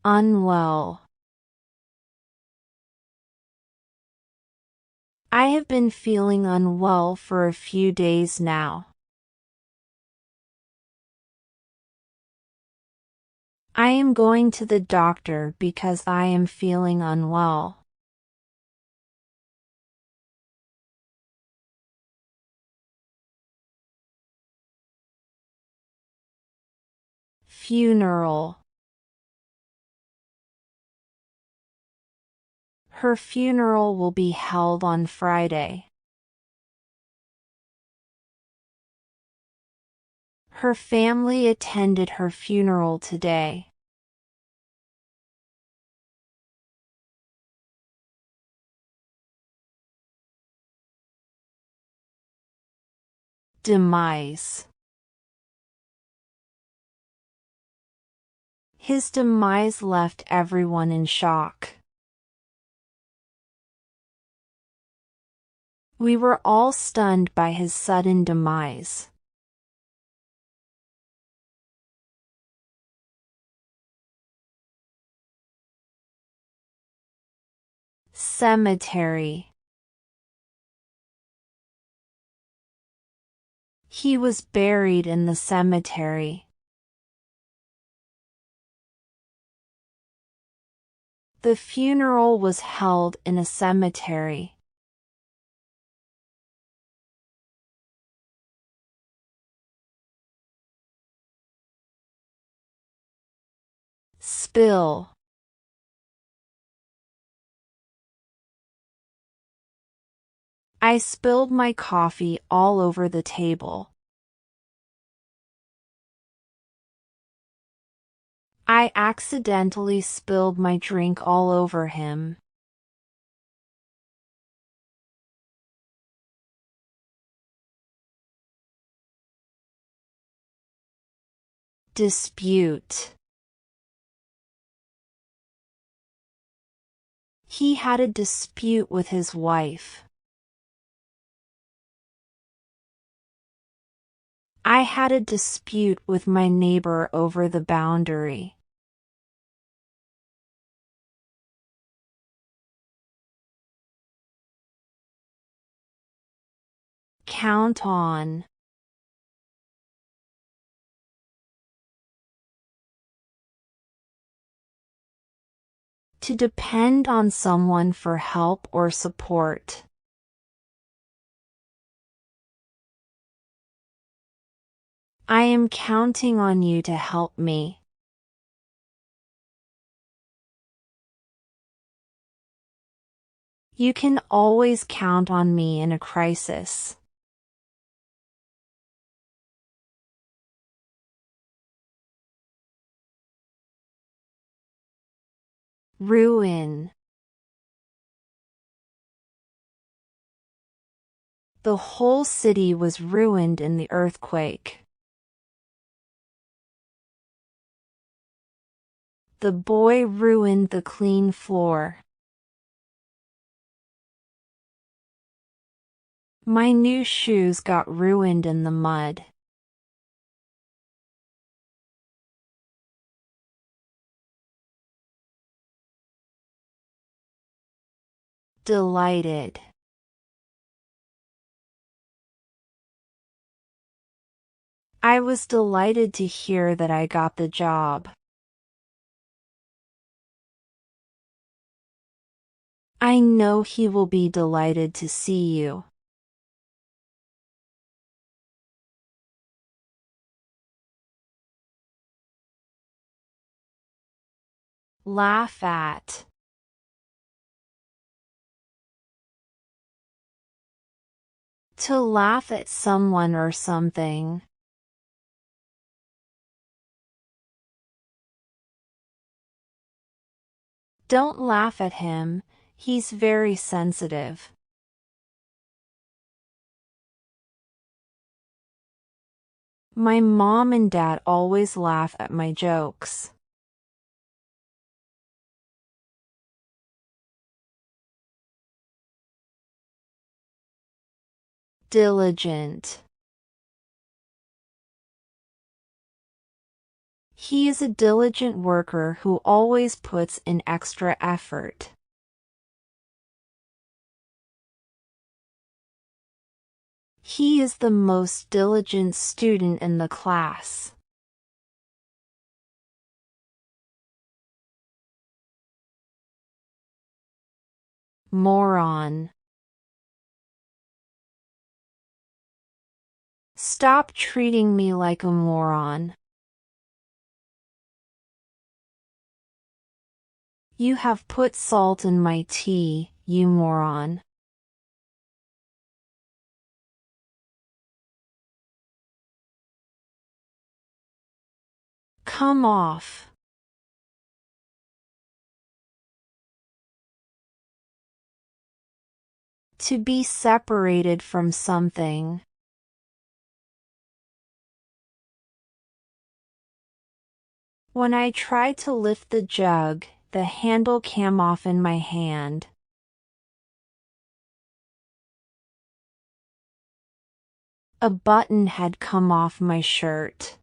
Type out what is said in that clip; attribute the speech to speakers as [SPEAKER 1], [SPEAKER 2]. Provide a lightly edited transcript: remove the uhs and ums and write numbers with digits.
[SPEAKER 1] Unwell. I have been feeling unwell for a few days now. I am going to the doctor because I am feeling unwell. Funeral. Her funeral will be held on Friday. Her family attended her funeral today. Demise. His demise left everyone in shock. We were all stunned by his sudden demise. Cemetery. He was buried in the cemetery. The funeral was held in a cemetery. Spill. I spilled my coffee all over the table. I accidentally spilled my drink all over him. Dispute. He had a dispute with his wife. I had a dispute with my neighbor over the boundary. Count on. To depend on someone for help or support. I am counting on you to help me. You can always count on me in a crisis. Ruin. The whole city was ruined in the earthquake. The boy ruined the clean floor. My new shoes got ruined in the mud. Delighted. I was delighted to hear that I got the job. I know he will be delighted to see you. Laugh at. To laugh at someone or something. Don't laugh at him, he's very sensitive. My mom and dad always laugh at my jokes. Diligent. He is a diligent worker who always puts in extra effort. He is the most diligent student in the class. Moron. Stop treating me like a moron. You have put salt in my tea, you moron. Come off. To be separated from something. When I tried to lift the jug, the handle came off in my hand. A button had come off my shirt.